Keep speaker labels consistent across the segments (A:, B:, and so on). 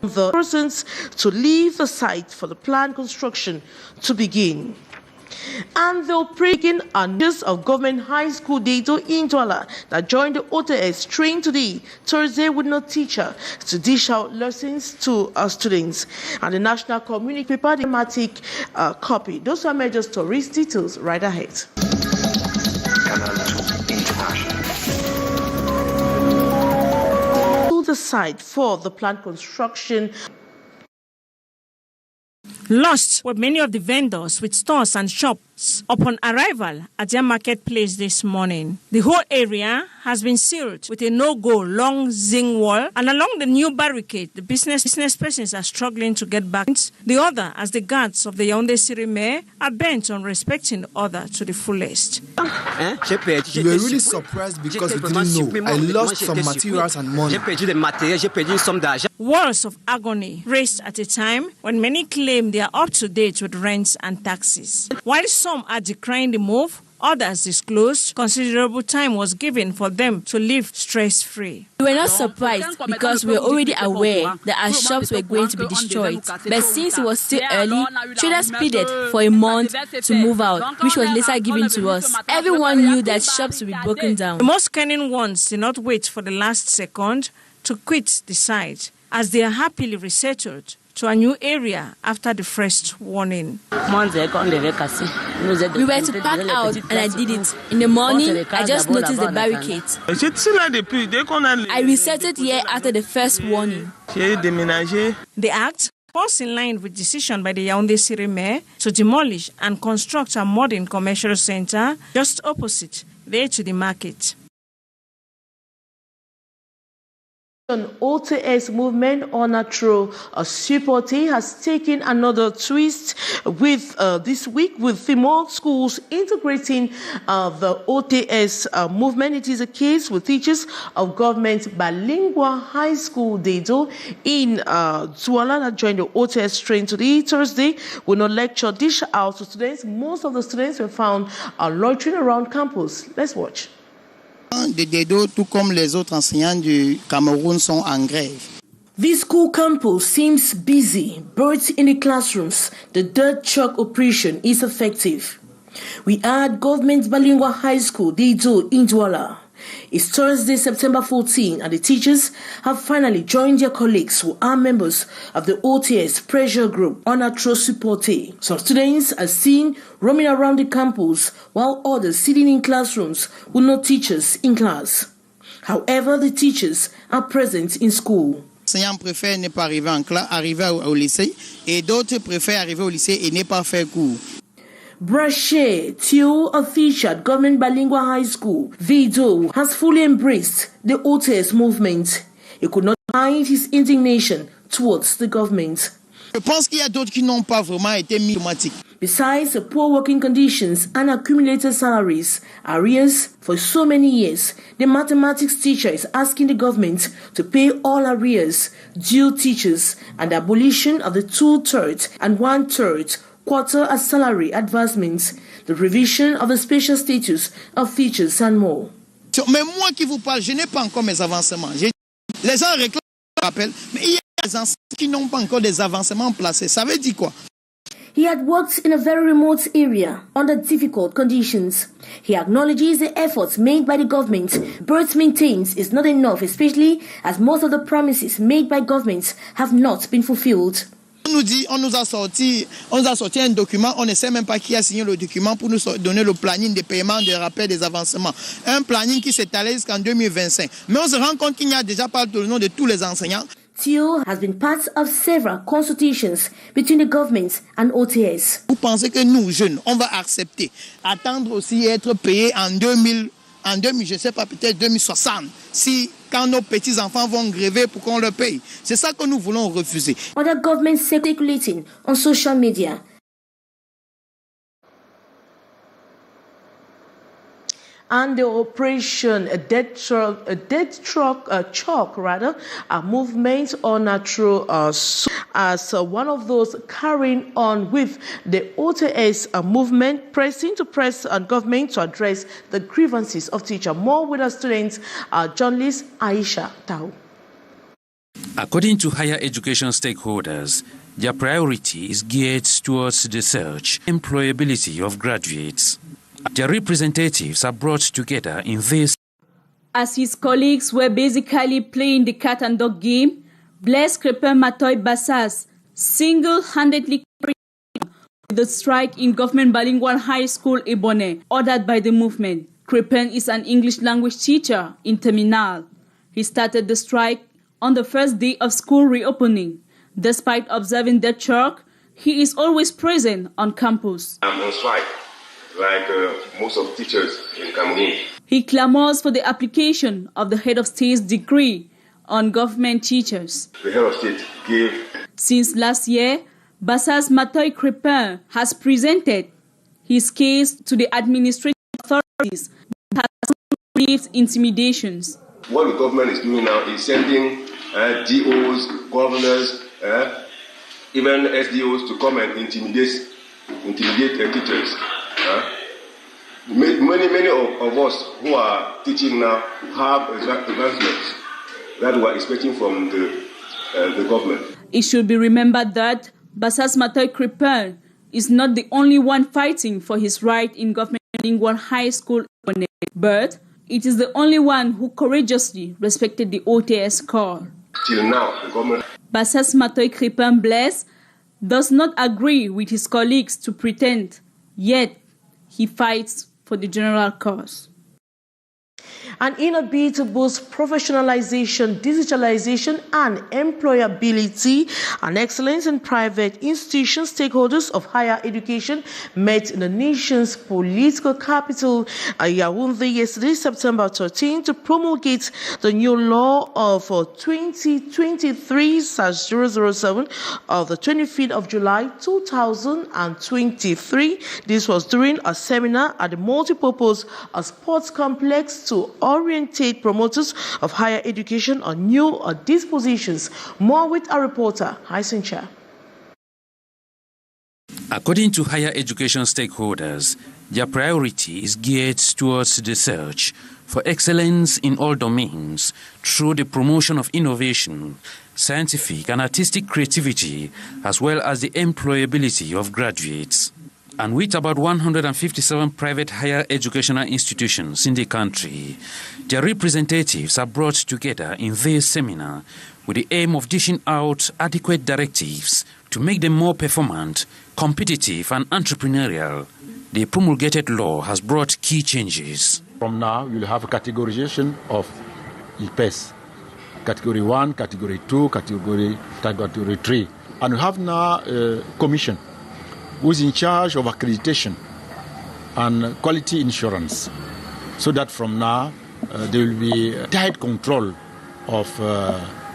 A: the persons to leave the site for the planned construction to begin. And they'll begin on news of Government High School Dato in Douala that joined the OTS train today, Thursday, with no teacher to dish out lessons to students. And the National Community Paper thematic copy. Those are major stories. Details right ahead.
B: Canal International.
A: To the site for the planned construction.
C: Lost were many of the vendors with stores and shops upon arrival at their marketplace this morning. The whole area has been sealed with a no-go long zinc wall, and along the new barricade, the business persons are struggling to get back. The other, as the guards of the Yaoundé City Mayor are bent on respecting the other to the fullest.
D: We were really surprised because we didn't know. I lost some materials and money.
C: Walls of agony raised at a time when many claim they are up to date with rents and taxes. While some are decrying the move, others disclosed considerable time was given for them to live stress-free.
E: We were not surprised because we were already aware that our shops were going to be destroyed. But since it was still early, traders pleaded for a month to move out, which was later given to us. Everyone knew that shops would be broken down.
C: The most cunning ones did not wait for the last second to quit the site, as they are happily resettled to a new area after the first warning.
E: We were to pack out and I did it. In the morning, I just noticed the barricades. I resettled here after the first warning.
C: The act falls in line with decision by the Yaoundé City Mayor to demolish and construct a modern commercial center just opposite there to the market.
A: OTS movement on a true support has taken another twist with this week with female schools integrating the OTS movement. It is a case with teachers of government bilingual high school Dedo in Douala that joined the OTS train today, Thursday, with no lecture dish out to students. Most of the students were found loitering around campus. Let's watch.
F: De Dedo, tout comme les autres enseignants du Cameroun, sont en grève.
A: This school campus seems busy, but in the classrooms, the dirt truck operation is effective. We are at Government Bilingual High School, Dedo, in Douala. It's Thursday, September 14, and the teachers have finally joined their colleagues who are members of the OTS pressure group on a true support. Some students are seen roaming around the campus, while others sitting in classrooms with no teachers in class. However, the teachers are present in school.
F: Enseignants préfèrent ne pas arriver en classe, arriver au lycée, et d'autres préfèrent arriver au lycée et ne pas faire cours.
A: Brashe, Tio, a teacher at Government Bilingual High School, Vido, has fully embraced the OTS movement. He could not hide his indignation towards the government.
F: Je pense qu'il y a d'autres qui n'ont pas vraiment été mis automatiques.
A: Besides the poor working conditions and accumulated salaries, arrears for so many years, the mathematics teacher is asking the government to pay all arrears due teachers and the abolition of the 2/3 and 1/3 quarter as salary advancements, the revision of the special status of teachers and more.
F: Mais moi qui vous parle, je n'ai pas encore mes avancements. Les gens réclament, rappel, mais il y a des enseignants qui n'ont pas encore des avancements placés. Ça veut dire quoi?
A: He had worked in a very remote area under difficult conditions. He acknowledges the efforts made by the government, but maintains it's not enough, especially as most of the promises made by governments have not been fulfilled.
F: On nous a sorti un document, on ne sait même pas qui a signé le document pour nous donner le planning de paiement, de rappel des avancements. Un planning qui s'étalait jusqu'en 2025. Mais on se rend compte qu'il n'y a déjà pas le nom de tous les enseignants.
A: TIO has been part of several consultations between the government and OTS.
F: Vous pensez que nous, jeunes, on va accepter, attendre aussi être payés en 2000, je ne sais pas, peut-être 2060, si quand nos petits-enfants vont gréver pour qu'on leur paye. C'est ça que nous voulons refuser.
A: Other governments circulating on social media. And the operation a movement on natural as one of those carrying on with the OTS movement, pressing to press on government to address the grievances of teachers. More with our students, journalist Aisha Tao.
G: According to higher education stakeholders, their priority is geared towards the search and employability of graduates. Their representatives are brought together in this.
H: As his colleagues were basically playing the cat and dog game, Blaise Crépin Matoy Bassas single-handedly carried out the strike in government bilingual high school Ebonne, ordered by the movement. Crépin is an English language teacher in Terminal. He started the strike on the first day of school reopening. Despite observing that chalk, he is always present on campus.
I: I'm on strike, like most of teachers in Cameroon.
H: He clamors for the application of the head of state's decree on government teachers.
I: The head of state gave.
H: Since last year, Bassas Matoy Crépin has presented his case to the administrative authorities that has received intimidations.
I: What the government is doing now is sending DOs, governors, even SDOs to come and intimidate teachers. Many of us who are teaching now have advancements that we are expecting from the government.
H: It should be remembered that Bassas Matoy Crépin is not the only one fighting for his right in government bilingual high school, but it is the only one who courageously respected the OTS call.
I: Till now, the government.
H: Bassas Matoy Crépin Blaise does not agree with his colleagues to pretend, yet he fights for the general cause.
A: And in a bid to boost professionalization, digitalization, and employability and excellence in private institutions, stakeholders of higher education met in the nation's political capital, Yaoundé, yesterday, September 13, to promulgate the new law of 2023/007 of the 25th of July 2023. This was during a seminar at the multipurpose sports complex to orientate promoters of higher education on new dispositions. More with our reporter, Haisincha.
G: According to higher education stakeholders, their priority is geared towards the search for excellence in all domains through the promotion of innovation, scientific and artistic creativity, as well as the employability of graduates. And with about 157 private higher educational institutions in the country, their representatives are brought together in this seminar with the aim of dishing out adequate directives to make them more performant, competitive, and entrepreneurial. The promulgated law has brought key changes.
J: From now, you'll have a categorization of IPES. Category 1, Category 2, Category 3. And we have now a commission who's in charge of accreditation and quality insurance, so that from now there will be tight control of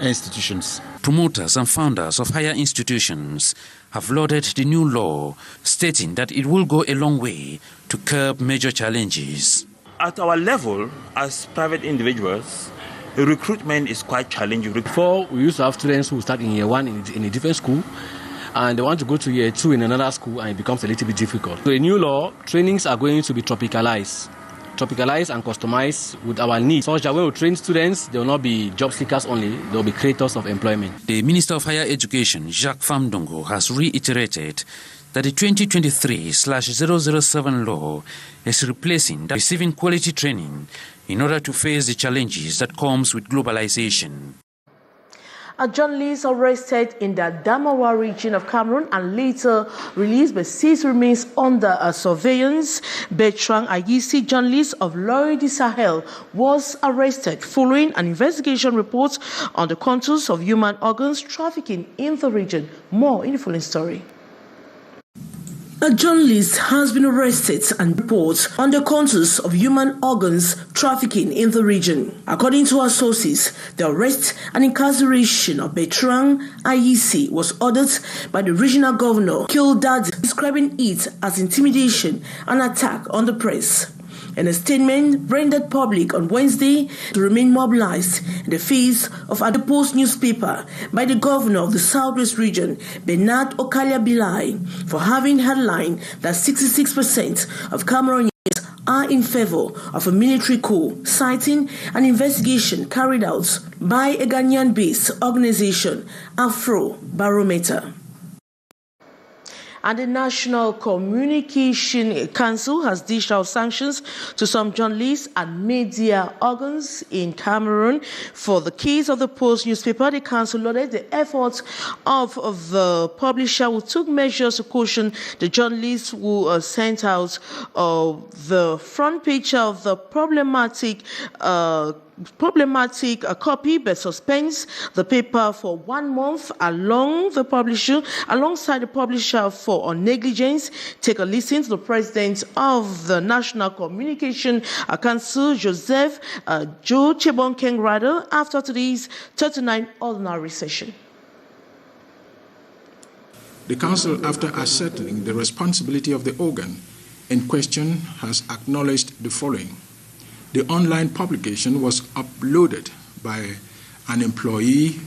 J: institutions.
G: Promoters and founders of higher institutions have lauded the new law, stating that it will go a long way to curb major challenges.
K: At our level, as private individuals, recruitment is quite challenging.
L: Before, we used to have students who start in year 1 in a different school, and they want to go to year 2 in another school, and it becomes a little bit difficult. So the new law, trainings are going to be tropicalized and customized with our needs, such that when we train students, they will not be job seekers only, they will be creators of employment.
G: The Minister of Higher Education, Jacques Famdongo, has reiterated that the 2023/007 law is replacing that receiving quality training in order to face the challenges that comes with globalization.
A: A journalist arrested in the Damawa region of Cameroon and later released but seized remains under surveillance. Bertrand Ayisi, journalist of L'Oeil du Sahel, was arrested following an investigation report on the contours of human organs trafficking in the region. More in the following story. A journalist has been arrested and reports on the contours of human organs trafficking in the region. According to our sources, the arrest and incarceration of Bertrand Ayisi was ordered by the regional governor, Kildad, describing it as intimidation and attack on the press. In a statement rendered public on Wednesday to remain mobilized in the face of the Post newspaper by the governor of the Southwest region, Bernard Okalia Bilai, for having headlined that 66% of Cameroonians are in favor of a military coup, citing an investigation carried out by a Ghanaian-based organization, Afrobarometer. And the National Communication Council has dished out sanctions to some journalists and media organs in Cameroon. For the case of the Post newspaper, the council lauded the efforts of the publisher who took measures to caution the journalists who sent out the front page of the problematic copy but suspends the paper for 1 month alongside the publisher for negligence. Take a listen to the president of the National Communication Council, Joseph Joe Chebonkeng Rado, after today's 39th ordinary session.
M: The council, after ascertaining the responsibility of the organ in question, has acknowledged the following. The online publication was uploaded by an employee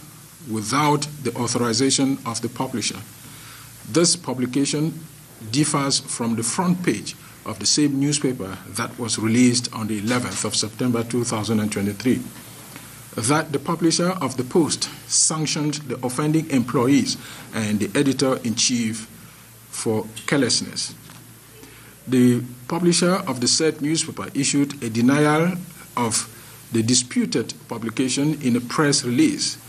M: without the authorization of the publisher. This publication differs from the front page of the same newspaper that was released on the 11th of September 2023. That the publisher of the Post sanctioned the offending employees and the editor-in-chief for carelessness. The publisher of the said newspaper issued a denial of the disputed publication in a press release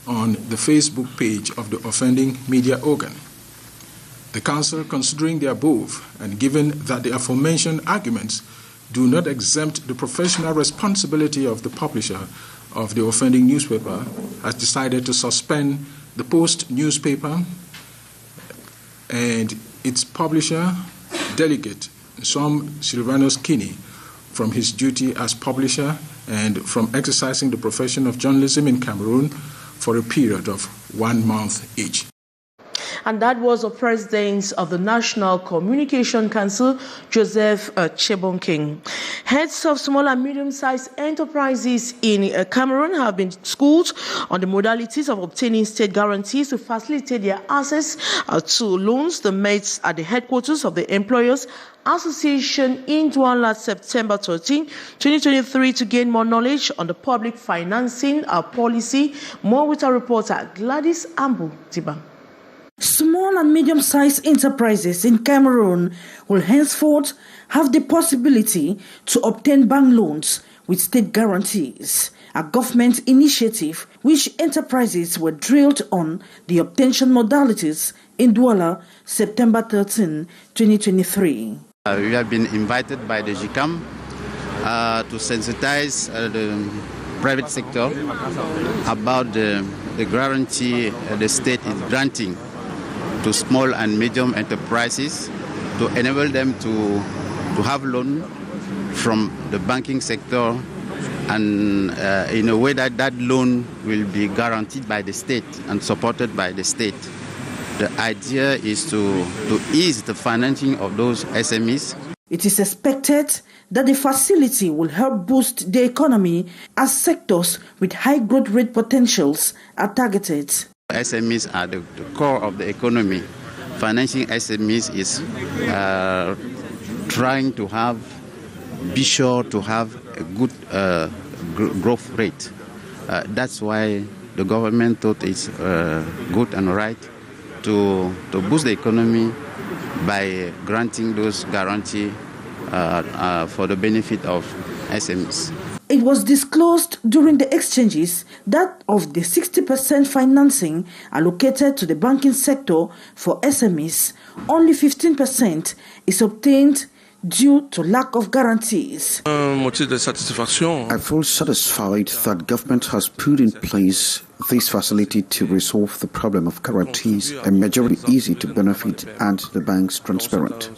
M: on the Facebook page of the offending media organ. The Council, considering the above and given that the aforementioned arguments do not exempt the professional responsibility of the publisher of the offending newspaper, has decided to suspend the Post newspaper and its publisher, Delegate Som Silvanus Kinney, from his duty as publisher and from exercising the profession of journalism in Cameroon for a period of 1 month each.
A: And that was the president of the National Communication Council, Joseph Chebonkeng. Heads of small and medium-sized enterprises in Cameroon have been schooled on the modalities of obtaining state guarantees to facilitate their access to loans. The mates at the headquarters of the Employers Association in Douala, September 13, 2023, to gain more knowledge on the public financing policy. More with our reporter Gladys Ambu Tiba.
N: Small and medium-sized enterprises in Cameroon will henceforth have the possibility to obtain bank loans with state guarantees, a government initiative which enterprises were drilled on the obtention modalities in Douala, September 13, 2023.
O: We have been invited by the GICAM to sensitize the private sector about the guarantee the state is granting to small and medium enterprises to enable them to have loan from the banking sector, and in a way that loan will be guaranteed by the state and supported by the state. The idea is to ease the financing of those SMEs.
N: It is expected that the facility will help boost the economy as sectors with high growth rate potentials are targeted.
O: SMEs are the core of the economy. Financing SMEs is trying to be sure to have a good growth rate. That's why the government thought it's good and right to boost the economy by granting those guarantees for the benefit of SMEs.
N: It was disclosed during the exchanges that of the 60% financing allocated to the banking sector for SMEs, only 15% is obtained due to lack of guarantees.
P: I feel satisfied that government has put in place this facility to resolve the problem of guarantees and majority easy to benefit and the banks transparent.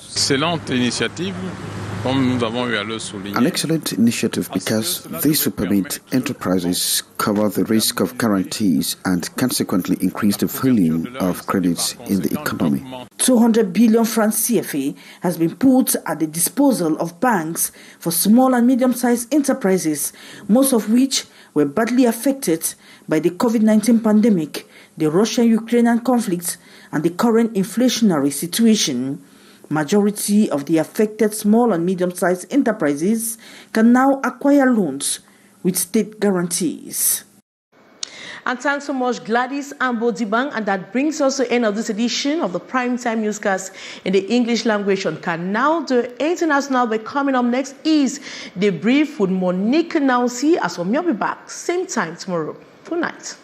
P: An excellent initiative because this will permit enterprises cover the risk of guarantees and consequently increase the volume of credits in the economy.
N: 200 billion francs CFA has been put at the disposal of banks for small and medium-sized enterprises, most of which were badly affected by the COVID-19 pandemic, the Russian-Ukrainian conflict, and the current inflationary situation. Majority of the affected small and medium-sized enterprises can now acquire loans with state guarantees.
A: And thanks so much, Gladys Ambodibang. And that brings us to the end of this edition of the Primetime Newscast in the English language on Canal International. But coming up next is The Brief with Monique Nausi. As for me, I'll be back same time tomorrow. Good night.